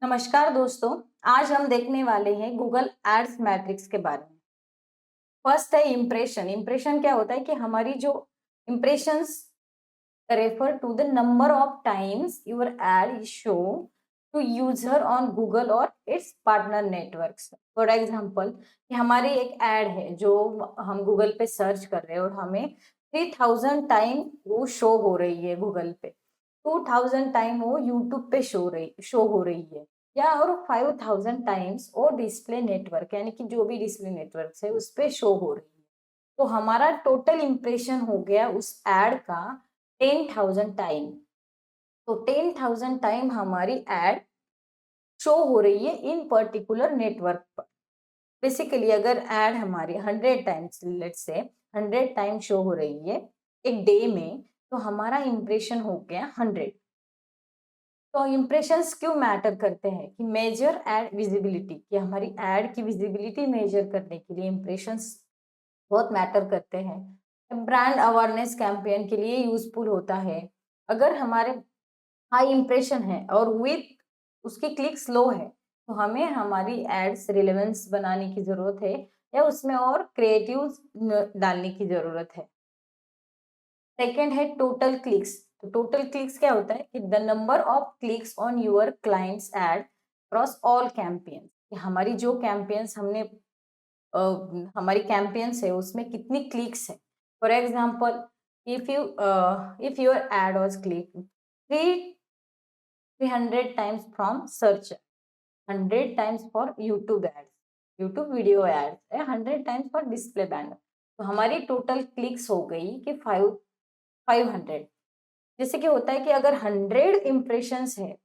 नमस्कार दोस्तों। आज हम देखने वाले हैं गूगल एड्स मैट्रिक्स के बारे में। फर्स्ट है इम्प्रेशन। इम्प्रेशन क्या होता है कि हमारी जो impressions refer to the number of times your ad is show to user on Google और its partner networks. For example कि हमारी एक एड है जो हम गूगल पे सर्च कर रहे हैं और हमें 3000 टाइम वो शो हो रही है गूगल पे, 2000 टाइम वो यूट्यूब पे शो हो रही है, या और 5000 टाइम्स और डिस्प्ले नेटवर्क यानी कि जो भी डिस्प्ले नेटवर्क है उस पे शो हो रही है। तो हमारा टोटल इम्प्रेशन हो गया उस एड का 10,000 टाइम। तो 10,000 टाइम हमारी एड शो हो रही है इन पर्टिकुलर नेटवर्क पर। बेसिकली अगर एड हमारी 100 times, let's say 100 time show हो रही है एक डे में, तो हमारा इम्प्रेशन हो गया 100। तो इम्प्रेशंस क्यों मैटर करते हैं कि मेजर एड विजिबिलिटी, कि हमारी एड की विजिबिलिटी मेजर करने के लिए इम्प्रेशंस बहुत मैटर करते हैं। ब्रांड अवेयरनेस कैंपेन के लिए यूजफुल होता है। अगर हमारे हाई इम्प्रेशन है और विथ उसकी क्लिक स्लो है, तो हमें हमारी एड्स रिलेवेंस बनाने की जरूरत है या उसमें और क्रिएटिव डालने की जरूरत है। सेकेंड है टोटल क्लिक्स। तो टोटल क्लिक्स क्या होता है कि the number of clicks on your clients ad across all campaigns. हमारी जो कैंपेन्स हमने हमारी कैंपेन्स है उसमें कितनी क्लिक्स है। For example, if your ad was click 300 times from search, 100 times for YouTube ads, YouTube video ads है, 100 times for display banner, तो हमारी टोटल क्लिक्स हो गई कि 500। जैसे कि होता है कि अगर 100 इम्प्रेशंस है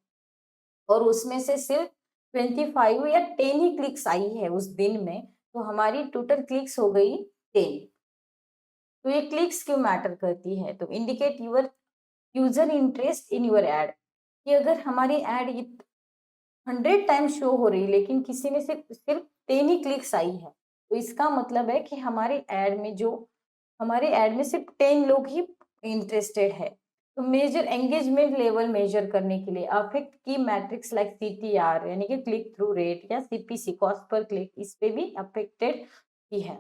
और उसमें से सिर्फ 25 या 10 ही क्लिक्स आई है उस दिन में, तो हमारी टोटल क्लिक्स हो गई 10। तो ये क्लिक्स क्यों मैटर करती है, तो indicate your user interest in your ad. कि अगर हमारी एड 100 टाइम्स शो हो रही है लेकिन किसी में सिर्फ सिर्फ 10 ही क्लिक्स आई है, तो इसका मतलब है कि हमारी एड में सिर्फ 10 लोग ही इंटरेस्टेड है। तो मेजर एंगेजमेंट लेवल मेजर करने के लिए अफेक्ट की मैट्रिक्स लाइक सीटीआर यानी कि क्लिक थ्रू रेट या सीपीसी कॉस्ट पर क्लिक, इस पे भी अफेक्टेड ही है।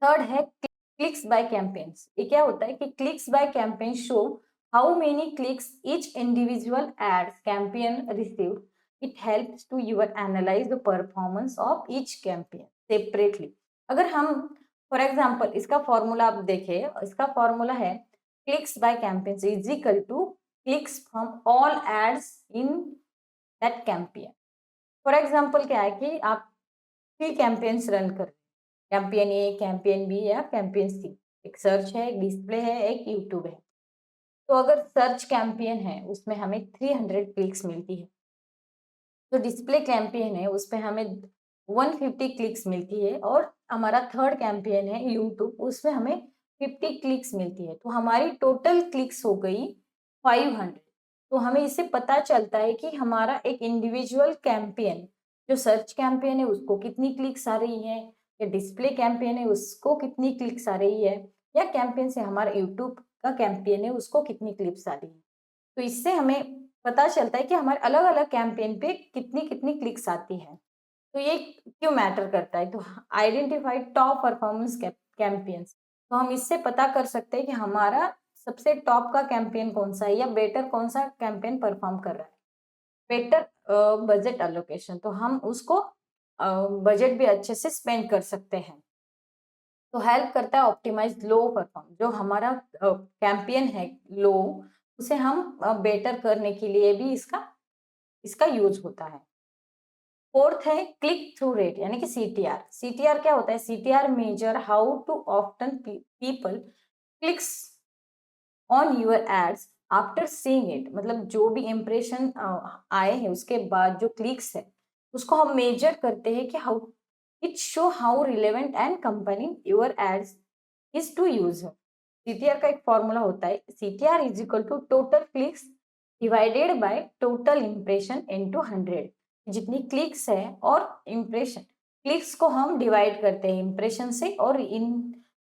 थर्ड है क्लिक्स बाय कैंपेन्स। ये क्या होता है कि clicks by campaign show how many clicks each individual ads campaign received. It helps to your analyze the performance of each campaign separately. अगर हम फॉर एग्जांपल इसका फॉर्मूला आप देखें, इसका फॉर्मूला है clicks by campaigns is equal to clicks from all ads in that campaign. For example क्या है कि आप 3 कैंपेन्स रन कर, कैंपेन ए, कैंपेन बी या कैंपेन सी। एक सर्च है, एक डिस्प्ले है, एक यूट्यूब है। तो अगर सर्च कैंपेन है उसमें हमें 300 क्लिक्स मिलती है, जो डिस्प्ले कैंपेन है उस पे हमें 150 क्लिक्स मिलती है, और हमारा थर्ड कैंपेन है यूट्यूब, उसमें हमें 50 क्लिक्स मिलती है। तो हमारी टोटल क्लिक्स हो गई 500। तो हमें इससे पता चलता है कि हमारा एक इंडिविजुअल कैंपेन, जो सर्च कैंपेन है उसको कितनी क्लिक्स आ रही है, या डिस्प्ले कैंपेन है उसको कितनी क्लिक्स आ रही है, या कैंपेन से हमारा यूट्यूब का कैंपेन है उसको कितनी क्लिप्स आ रही है। तो इससे हमें पता चलता है कि हमारे अलग-अलग कैंपेन पे कितनी-कितनी क्लिक्स आती है। तो ये क्यों मैटर करता है, तो आइडेंटिफाई टॉप परफॉर्मेंस कैंपेन्स। तो हम इससे पता कर सकते हैं कि हमारा सबसे टॉप का कैंपेन कौन-सा है या बेटर कौन-सा कैंपेन परफॉर्म कर रहा है। बेटर बजट एलोकेशन, तो हम उसको बजट भी अच्छे से स्पेंड कर सकते हैं। तो हेल्प करता है ऑप्टिमाइज लो परफॉर्म, जो हमारा कैंपेन है लो, उसे हम बेटर करने के लिए भी इसका इसका यूज होता है। फोर्थ है क्लिक थ्रू रेट यानी कि सीटीआर। सीटीआर क्या होता है, CTR measure how to often people clicks on your ads after seeing it. मतलब जो भी इम्प्रेशन आए हैं उसके बाद जो क्लिक्स है उसको हम मेजर करते हैं कि how it show how relevant and company your ads is to user. CTR का एक फॉर्मूला होता है, CTR is equal to total clicks divided by total impression into 100। जितनी क्लिक्स है और इम्प्रेशन, क्लिक्स को हम डिवाइड करते हैं इम्प्रेशन से और इन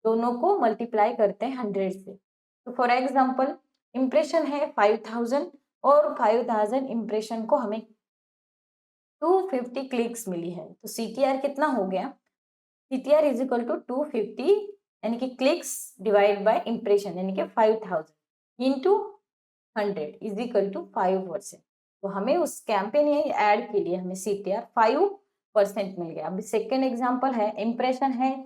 दोनों को मल्टीप्लाई करते हैं 100 से। तो फॉर एग्जांपल इम्प्रेशन है 5000 और 5000 इम्प्रेशन को हमें 250 क्लिक्स मिली है, तो CTR कितना हो गया? CTR इज इक्वल टू 250 यानी कि क्लिक्स डिवाइड बाय इम्प्रेशन यानी कि 5000 इंटू 100 इज इक्वल टू 5%। तो हमें उस कैंपेन या एड के लिए हमें CTR 5% मिल गया। अभी सेकेंड एग्जाम्पल है, इम्प्रेशन है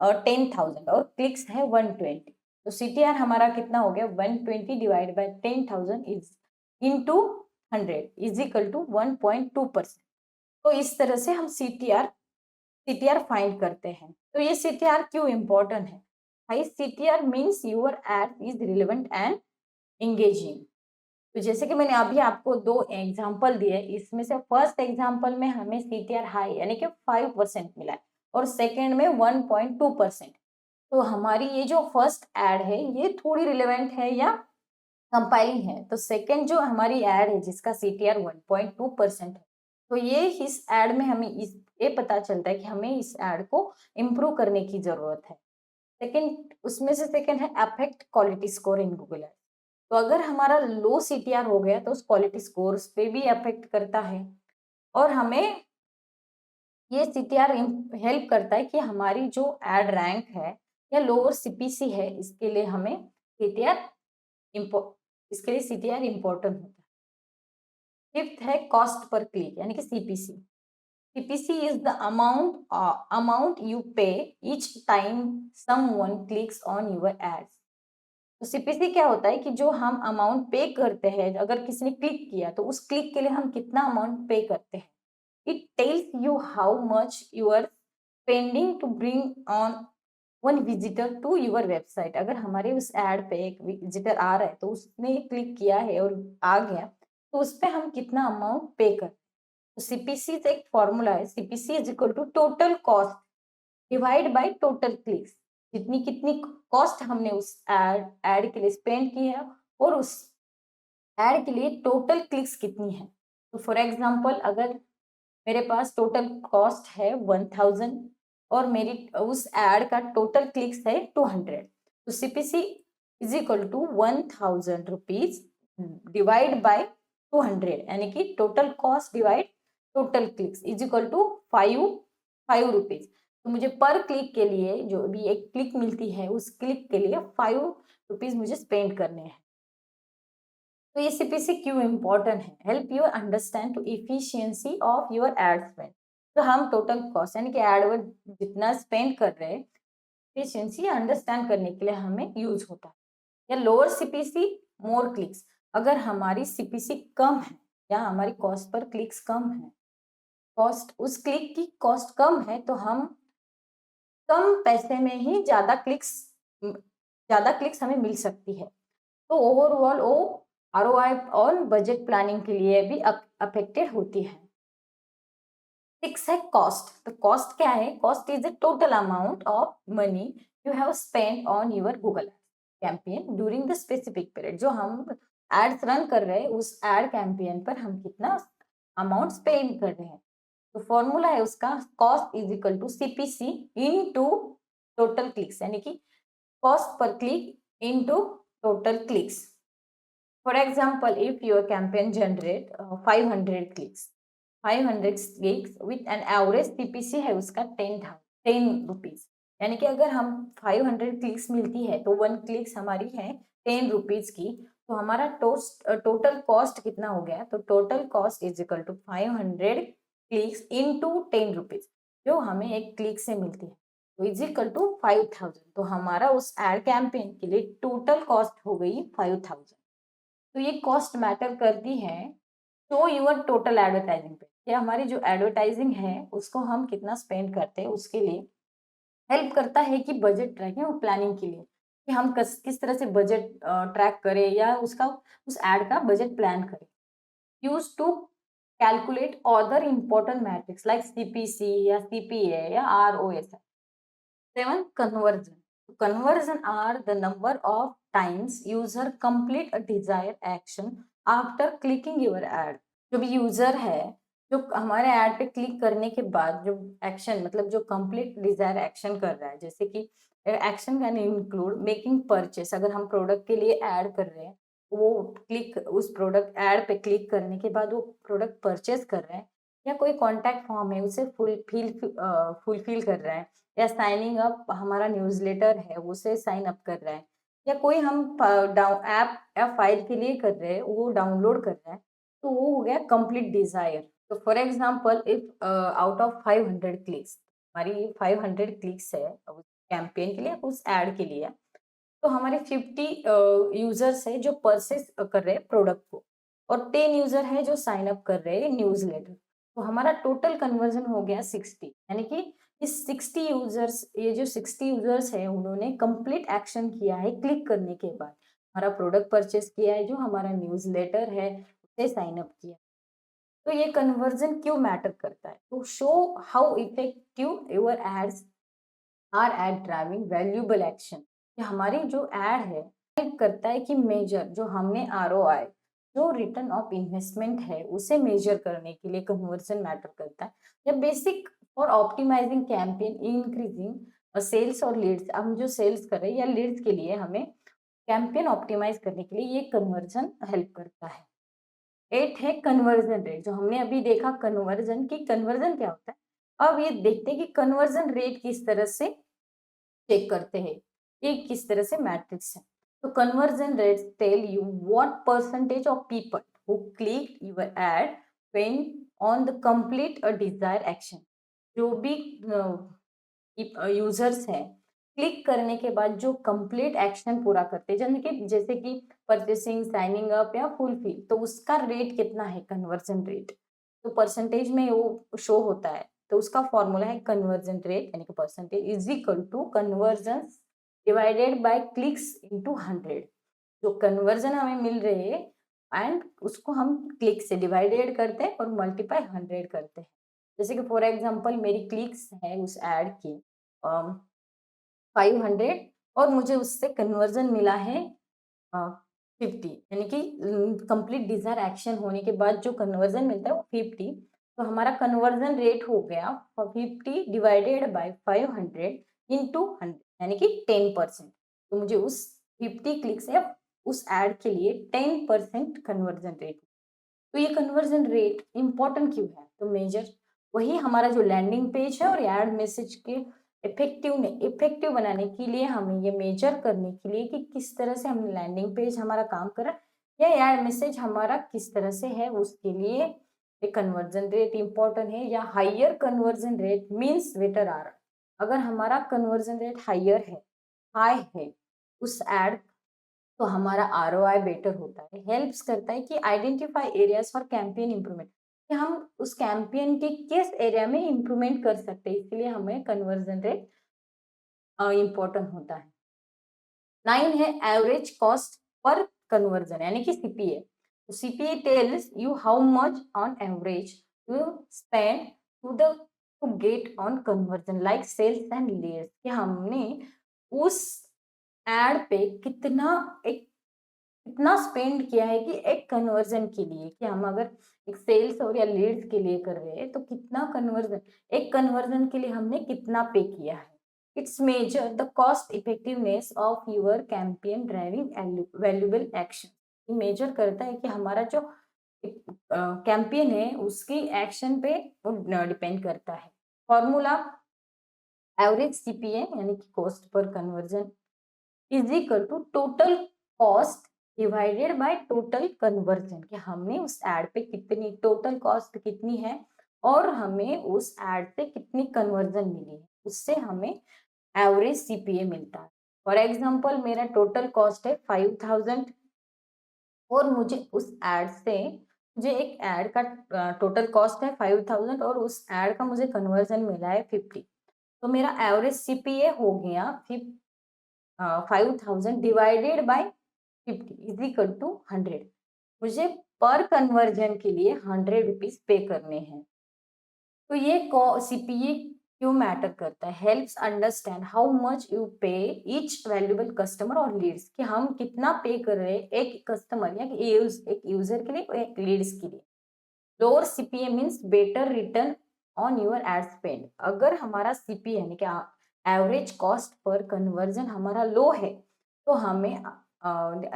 10,000 और क्लिक्स है 120, तो CTR हमारा कितना हो गया? 120 divide by 10,000 is into 100 is equal to 1.2%। तो इस तरह से हम CTR फाइंड करते हैं। तो ये CTR क्यों इम्पोर्टेंट है भाई? CTR means your ad is relevant and engaging. तो जैसे कि मैंने अभी आपको दो एग्जांपल दिए, इसमें से फर्स्ट एग्जांपल में हमें CTR हाई यानी कि 5% मिला है और सेकेंड में 1.2%। तो हमारी ये जो फर्स्ट एड है ये थोड़ी रिलेवेंट है या कंपाइलिंग है, तो सेकेंड जो हमारी एड है जिसका CTR 1.2% है, तो ये इस एड में हमें ये पता चलता है कि हमें इस एड को इम्प्रूव करने की जरूरत है। सेकेंड उसमें से सेकेंड है affect quality score in Google ad. तो अगर हमारा लो CTR हो गया तो उस क्वालिटी स्कोर्स पे भी अफेक्ट करता है और हमें ये CTR हेल्प करता है कि हमारी जो एड रैंक है या लोअर CPC है इसके लिए हमें CTR इसके लिए CTR इम्पोर्टेंट होता है। फिफ्थ है कॉस्ट पर क्लिक यानी कि CPC। CPC is the amount you pay each time someone clicks on your ads। तो CPC क्या होता है कि जो हम अमाउंट पे करते हैं, अगर किसी ने क्लिक किया तो उस क्लिक के लिए हम कितना अमाउंट पे करते हैं। It tells you how much you are spending to bring on one visitor to your website. अगर हमारे उस एड पे एक विजिटर आ रहा है तो उसने क्लिक किया है और आ गया, तो उस पर हम कितना अमाउंट पे करते हैं। तो CPC से एक फॉर्मूला है, CPC is equal to total cost divide by total clicks. जितनी कितनी कॉस्ट हमने उस एड के लिए स्पेंड की है और उस एड के लिए टोटल क्लिक्स कितनी है। तो फॉर एग्जांपल अगर मेरे पास टोटल कॉस्ट है 1000 और मेरी उस एड का टोटल क्लिक्स है 200, तो CPC is equal to 1000 rupees divide by 200 यानी कि total cost divide total clicks is equal to 5 rupees. तो मुझे पर क्लिक के लिए जो भी एक क्लिक मिलती है उस क्लिक के लिए 5 रुपीज मुझे स्पेंड करने हैं। तो ये CPC क्यों इम्पोर्टेंट है? Help you understand to efficiency of your ad spend. तो हम टोटल कॉस्ट यानी कि एडवर्ड जितना स्पेंड कर रहे हैं इफिशियंसी अंडरस्टैंड करने के लिए हमें यूज होता है। या लोअर CPC मोर क्लिक्स, अगर हमारी CPC कम है या हमारी कॉस्ट पर क्लिक्स कम है, कॉस्ट उस क्लिक की कॉस्ट कम है, तो हम कम पैसे में ही ज्यादा क्लिक्स हमें मिल सकती है। तो ओवरऑल वो ROI और बजट प्लानिंग के लिए भी अफेक्टेड होती है। सिक्स है कॉस्ट। तो कॉस्ट क्या है? Cost is the total amount of money you have spend on your Google campaign during the specific period. जो हम एड्स रन कर रहे हैं उस एड कैंपेन पर हम कितना अमाउंट स्पेंड कर रहे हैं। तो फॉर्मूला है उसका, cost is equal to CPC into total clicks यानी कि cost per click into total clicks. For example, if your campaign generate 500 clicks with an average CPC है उसका 10 रुपीज, यानी कि अगर हम 500 क्लिक्स मिलती है तो 1 क्लिक्स हमारी है 10 रुपीज की, तो हमारा टोटल कॉस्ट कितना हो गया? तो total cost is equal to 500 clicks into 10 rupees जो हमें एक क्लिक से मिलती है, तो इज इक्वल टू 5000। तो हमारा उस एड कैंपेन के लिए टोटल कॉस्ट हो गई 5000। तो ये कॉस्ट मैटर करती है तो यूर टोटल एडवर्टाइजिंग पे, या हमारी जो एडवर्टाइजिंग है उसको हम कितना स्पेंड करते हैं उसके लिए हेल्प करता है कि बजट ट्रैकिंग और प्लानिंग के लिए कि हम किस तरह से बजट ट्रैक करें या उस एड का बजट प्लान करें। Use to calculate other important metrics like CPC या CPA या ROS। 7 conversion. Conversion are the number of times user complete a desired action after clicking your ad। जो भी user है जो हमारे ऐड पे क्लिक करने के बाद जो एक्शन मतलब जो कंप्लीट डिजायर एक्शन कर रहा है, जैसे कि action can include making purchase. अगर हम प्रोडक्ट के लिए ऐड कर रहे हैं, वो क्लिक उस प्रोडक्ट ऐड पे क्लिक करने के बाद वो प्रोडक्ट परचेस कर रहे हैं, या कोई कॉन्टैक्ट फॉर्म है उसे फुलफिल कर रहा है, या साइनिंग अप हमारा न्यूज़लेटर है उसे साइन अप कर रहा है, या कोई हम ऐप या फाइल के लिए कर रहे हैं वो डाउनलोड कर रहा है, तो वो हो गया कंप्लीट डिजायर। तो for example if out of 500 clicks, हमारी 500 क्लिक्स है उस कैंपेन के लिए, उस एड के लिए, तो हमारे 50 यूजर्स है जो परचेस कर रहे हैं प्रोडक्ट को, और 10 यूजर है जो साइन अप कर रहे हैं न्यूज़लेटर। तो हमारा टोटल कन्वर्जन हो गया 60, यानी कि इस 60 यूजर्स, ये जो 60 यूजर्स है उन्होंने कंप्लीट एक्शन किया है क्लिक करने के बाद, हमारा प्रोडक्ट परचेस किया है, जो हमारा न्यूज़लेटर है उसे साइन अप किया। तो ये कन्वर्जन क्यों मैटर करता है, तो show how effective your ads are at driving valuable action, कि हमारी जो एड है हेल्प करता है कि मेजर जो हमने आरओआई, जो रिटर्न ऑफ इन्वेस्टमेंट है उसे मेजर करने के लिए कन्वर्जन मैटर करता है। या basic for optimizing campaign increasing sales और लीड्स, हम जो सेल्स कर रहे हैं या लीड्स के लिए हमें कैंपेन ऑप्टिमाइज करने के लिए ये कन्वर्जन हेल्प करता है। 8 है कन्वर्जन रेट, जो हमने अभी देखा कन्वर्जन की, कन्वर्जन क्या होता है, अब ये देखते हैं कि कन्वर्जन रेट किस तरह से चेक करते हैं, ये किस तरह से मैट्रिक्स है। तो conversion rates tell you what percentage of people who click your ad when on the complete a desire action, जो भी यूजर्स हैं क्लिक करने के बाद जो कंप्लीट एक्शन पूरा करते हैं, जैसे कि परचेसिंग, साइनिंग अप या फुलफिल, तो उसका रेट कितना है कन्वर्जन रेट, तो परसेंटेज में वो शो होता है। तो उसका फॉर्मूला है कन्वर्जन रेट, यानी कि percentage is equal to conversion divided by clicks into 100। जो कन्वर्जन हमें मिल रहे हैं एंड उसको हम क्लिक से डिवाइडेड करते हैं और मल्टीप्लाई 100 करते हैं। जैसे कि फॉर एग्जांपल मेरी क्लिक्स है उस एड की 500, और मुझे उससे कन्वर्जन मिला है 50, यानी कि कंप्लीट डिजायर एक्शन होने के बाद जो कन्वर्जन मिलता है वो 50। तो हमारा कन्वर्जन रेट हो गया 50 डिवाइडेड बाय 500 इंटू 100, यानी कि 10%। तो मुझे उस 50 क्लिक से उस एड के लिए 10% कन्वर्जन रेट। तो ये कन्वर्जन रेट इंपॉर्टेंट क्यों है, तो मेजर वही हमारा जो लैंडिंग पेज है और एड मैसेज के इफेक्टिव बनाने के लिए हमें ये मेजर करने के लिए कि किस तरह से हम लैंडिंग पेज हमारा काम कर रहा है या एड मैसेज हमारा किस तरह से है, उसके लिए एक कन्वर्जन रेट इंपॉर्टेंट है। या higher conversion rate means better are, अगर हमारा कन्वर्जन रेट हाइयर है, हाई है उस एड, तो हमारा आरओआई बेटर होता है, हेल्प्स करता है कि identify areas for campaign improvement, कि हम उस कैंपेन के किस एरिया में इंप्रूवमेंट कर सकते हैं, इसलिए हमें कन्वर्जन रेट इम्पोर्टेंट होता है। 9 है एवरेज कॉस्ट पर कन्वर्जन, यानी कि CPA. CPA tells you how much on average you spend to get on conversion like sales and leads, कि हमने उस एड पे कितना स्पेंड किया है कि एक कन्वर्जन के लिए, कि हम अगर एक सेल्स और या लीड्स के लिए कर रहे हैं तो कितना कन्वर्जन, एक कन्वर्जन के लिए हमने कितना पे किया है। It's measure the cost effectiveness of your campaign driving valuable action, measure करता है कि हमारा जो कैंपेन है उसकी एक्शन पे डिपेंड करता है। फॉर्मूला एवरेज सीपीए यानी कि cost per conversion is equal to total cost divided by total conversion, कि हमने उस एड पे कितनी टोटल कॉस्ट कितनी है और हमें उस एड से कितनी कन्वर्जन मिली है, उससे हमें एवरेज सीपीए मिलता है। फॉर एग्जांपल मेरा टोटल कॉस्ट है 5000 और मुझे उस एड से मुझे एक एड का टोटल कॉस्ट है 5000 और उस एड का मुझे कन्वर्जन मिला है 50, तो मेरा एवरेज सीपीए हो गया 5000 divided by 50 is equal to 100। मुझे पर कन्वर्जन के लिए 100 रुपीज पे करने हैं। तो ये सीपीए क्यों मैटर करता है, helps understand how much you पे ईच वैल्यूएबल कस्टमर और लीड्स, कि हम कितना पे कर रहे हैं एक कस्टमर या एक यूजर के लिए और एक लीड्स के लिए। Lower CPA means better return on your ad spend, अगर हमारा सीपीए यानी कि एवरेज कॉस्ट पर कन्वर्जन हमारा लो है तो हमें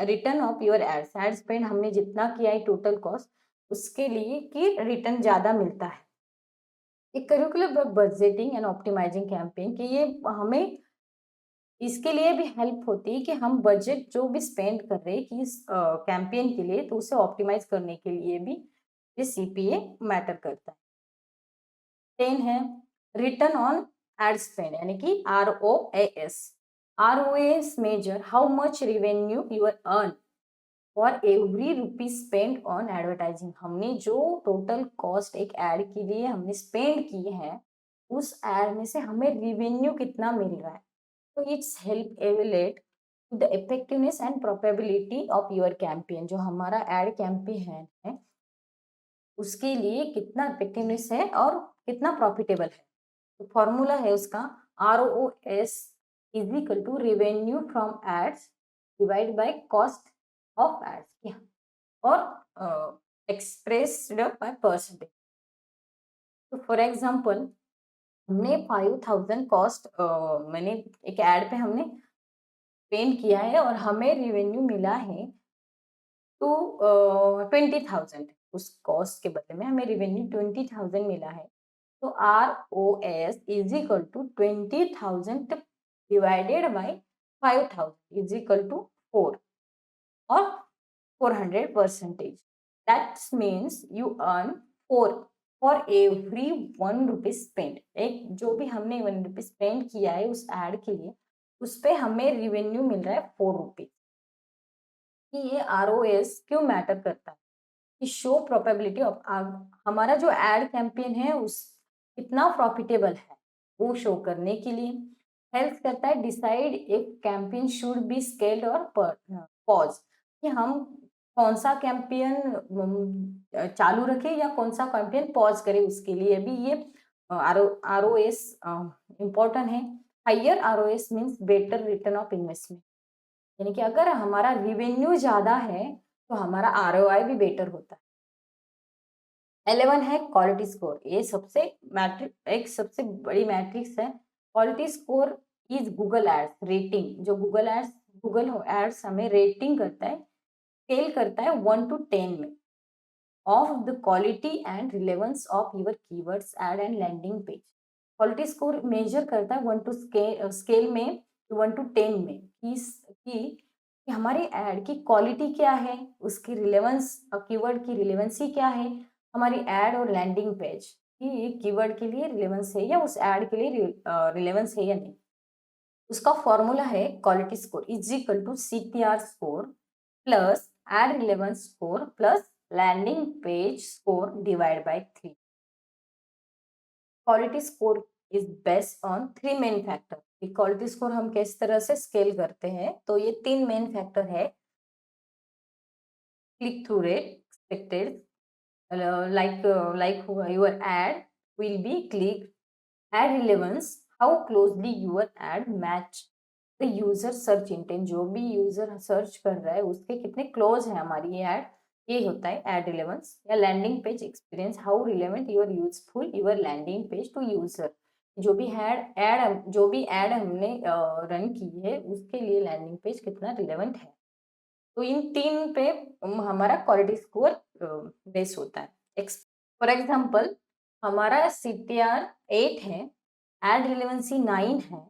return of your ad spend हमने जितना किया है टोटल कॉस्ट उसके लिए कि रिटर्न ज्यादा मिलता है। एक curricular budgeting and optimizing campaign कि ये हमें इसके लिए भी हेल्प होती है कि हम बजट जो भी स्पेंड कर रहे हैं कि इस कैंपेन के लिए, तो उसे ऑप्टिमाइज करने के लिए भी ये सीपीए मैटर करता है। 10 है रिटर्न ऑन एड स्पेंड यानी कि ROAS। ROAS major how much revenue you earn for every rupee spend on advertising. हमने जो टोटल कॉस्ट एक एड के लिए हमने स्पेंड की है, उस एड में से हमें रिवेन्यू कितना मिल रहा है। तो its help evaluate the effectiveness and profitability of your campaign. जो हमारा एड कैंपेन है उसके लिए कितना इफेक्टिवनेस है और कितना प्रॉफिटेबल है। तो फॉर्मूला है उसका ROS is equal to revenue from ads divide by cost of ads और एक्सप्रेस्ड बाय परसेंटेज। तो फॉर एग्जांपल हमने 5000 कॉस्ट मैंने एक एड पे हमने पेन किया है और हमें रेवेन्यू मिला है तो 20,000। उस कॉस्ट के बदले में हमें रेवेन्यू 20,000 मिला है। तो ROS is equal to 20,000 divided by 5,000 is equal to 4 और 400%। That means you earn 4 for every 1 rupee spend. एक जो भी हमने 1 रुपी स्पेंड किया है उस एड के लिए, उस पे हमें रेवेन्यू मिल रहा है 4 रुपी। कि ये ROS क्यों मैटर करता है कि शो प्रोबेबिलिटी ऑफ हमारा जो एड कैंपेन है उस कितना प्रॉफिटेबल है वो शो करने के लिए हेल्प करता है। Decide if campaign should be scaled और पॉज, कि हम कौन सा कैंपेन चालू रखें या कौन सा कैंपेन पॉज करें, उसके लिए भी ये ROS इम्पोर्टेंट है। Higher ROS means better return of investment, यानी कि अगर हमारा रिवेन्यू ज्यादा है तो हमारा ROI भी बेटर होता है। 11 है क्वालिटी स्कोर। ये सबसे मैट्रिक एक सबसे बड़ी मैट्रिक्स है। Quality score is Google ads rating. जो गूगल एड्स हमें रेटिंग करता है, स्केल करता है 1 to 10 में of the quality and relevance of your keywords ad and landing page. Quality score measure करता है 1 to स्केल में 1 to 10 में कि हमारी एड की क्वालिटी क्या है, उसकी रिलेवेंस कीवर्ड की रिलेवेंसी क्या है, हमारी एड और लैंडिंग पेज कि ये कीवर्ड के लिए रिलेवेंस है या उस एड के लिए रिलेवेंस है या नहीं। उसका फॉर्मूला है quality score is equal to CTR score plus ad relevance score plus landing page score divide by 3। Quality score is based on 3 main factor. Quality score हम किस तरह से स्केल करते हैं, तो ये 3 मेन फैक्टर है। Click through rate expected, like your ad will be clicked, ad relevance, how closely your ad match the user search intent। जो भी यूजर सर्च कर रहा है उसके कितने क्लोज है हमारी ये एड, ये होता है एड रिलेवेंस। या landing page experience, how relevant your useful your landing page to user. जो भी एड हमने रन की है उसके लिए लैंडिंग पेज कितना रिलेवेंट है। तो इन 3 पे हमारा क्वालिटी स्कोर बेस होता है। फॉर एग्जाम्पल हमारा CTR 8 है, एड रिलेवेंसी 9 है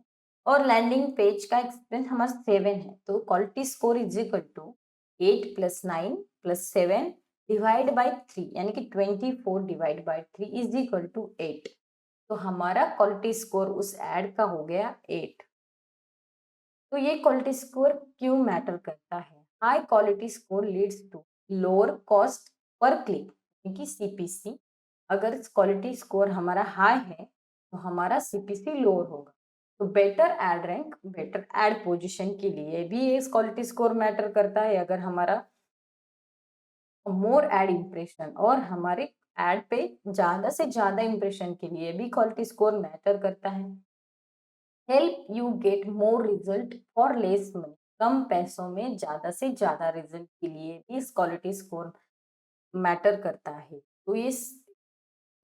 और लैंडिंग पेज का एक्सपीरियंस हमारा 7 है। तो quality score is equal to 8 + 9 + 7 divide by 3, यानी कि 24 divide by 3 is equal to 8। तो हमारा क्वालिटी स्कोर उस एड का हो गया 8। तो ये क्वालिटी स्कोर क्यों मैटर करता है? High quality score leads to lower cost per click, क्योंकि CPC अगर क्वालिटी स्कोर हमारा हाई है तो हमारा CPC लोअर होगा। तो better ad rank, better ad position के लिए भी ये क्वालिटी स्कोर मैटर करता है। अगर हमारा मोर एड इम्प्रेशन और हमारे एड पे ज्यादा से ज्यादा इम्प्रेशन के लिए भी क्वालिटी स्कोर मैटर करता है। Help you get more result for less money, कम पैसों में ज्यादा से ज्यादा रिजल्ट के लिए भी इस क्वालिटी स्कोर मैटर करता है। तो ये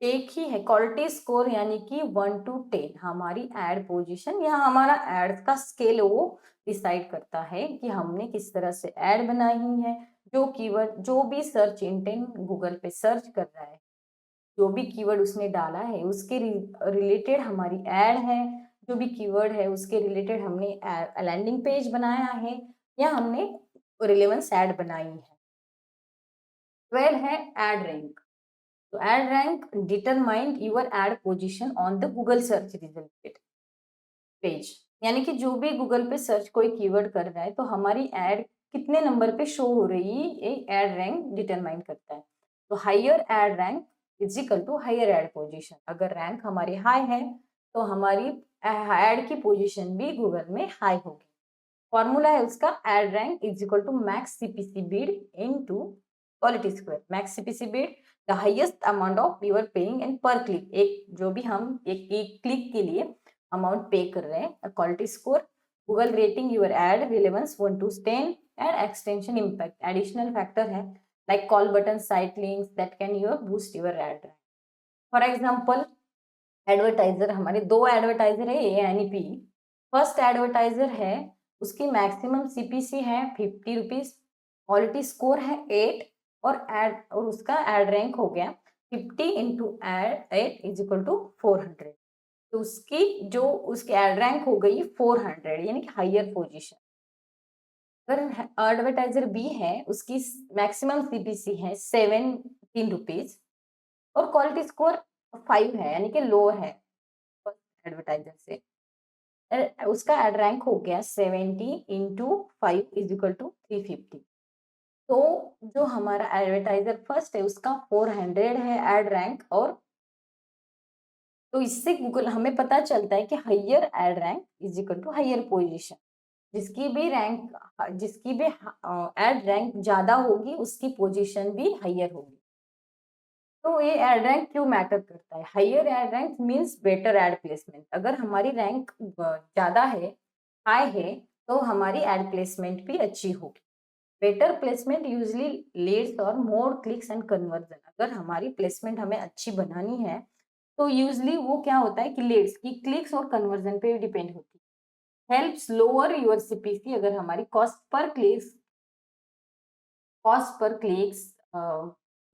एक ही है क्वालिटी स्कोर, यानी कि 1 to 10 हमारी एड पोजीशन या हमारा एड का स्केल वो डिसाइड करता है कि हमने किस तरह से एड बनाई है। जो कीवर्ड जो भी सर्च इंटेंट गूगल पे सर्च कर रहा है, जो भी कीवर्ड उसने डाला है उसके रिलेटेड हमारी एड है, जो भी कीवर्ड है उसके रिलेटेड हमने लैंडिंग पेज बनाया है या हमने रिलेवेंस एड बनाई है। 12 है एड रैंक। तो ad rank determine your add position on the Google search result page, यानी कि जो भी गूगल पे सर्च कोई कीवर्ड कर रहा है तो हमारी एड कितने नंबर पे शो हो रही है, ये एड रैंक डिटरमाइन करता है। तो higher ad rank is equal to higher ad position. अगर रैंक हमारी हाई है तो हमारी एड की पोजीशन भी गूगल में हाई होगी। फॉर्मूला है उसका, ad rank is equal to max CPC bid into quality square. Max CPC bid the highest amount of your paying and per click, एक जो भी हम एक क्लिक के लिए अमाउंट पे कर रहे हैं। Quality score Google rating your ad relevance 1 to 10 and extension impact additional factor है like call button site links that can your boost your ad. For example advertiser, हमारे दो एडवर्टाइजर है A N P. First advertiser है उसकी maximum CPC है 50 rupees, quality score है 8 और उसका एड रैंक हो गया 50 into ad 8 is equal to 400। तो उसकी जो उसकी एड रैंक हो गई 400, यानी कि हायर पोजीशन। अगर एडवर्टाइजर बी है उसकी मैक्सिमम सीपीसी है 17 रुपीज और क्वालिटी स्कोर 5 है, यानी कि लोअर है एडवर्टाइजर से। उसका एड रैंक हो गया 70 इंटू 5 इज इक्वल टू 350। तो जो हमारा एडवर्टाइजर फर्स्ट है उसका 400 है एड रैंक, और तो इससे गूगल हमें पता चलता है कि higher ad rank is equal to higher position. जिसकी भी एड रैंक ज्यादा होगी उसकी पोजीशन भी हायर होगी। तो ये एड रैंक क्यों मैटर करता है? Higher ad rank means better ad placement. अगर हमारी रैंक ज्यादा है, हाई है, तो हमारी एड प्लेसमेंट भी अच्छी होगी। बेटर प्लेसमेंट यूजली लीड्स और मोर क्लिक्स एंड कन्वर्जन। अगर हमारी प्लेसमेंट हमें अच्छी बनानी है तो यूजली वो क्या होता है कि लीड्स की क्लिक्स और कन्वर्जन पे डिपेंड होती है। Helps lower your CPC. अगर हमारी कॉस्ट पर क्लिक्स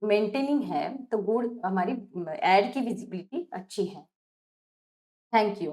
मेंटेनिंग है तो गुड, हमारी एड की विजिबिलिटी अच्छी है। Thank you.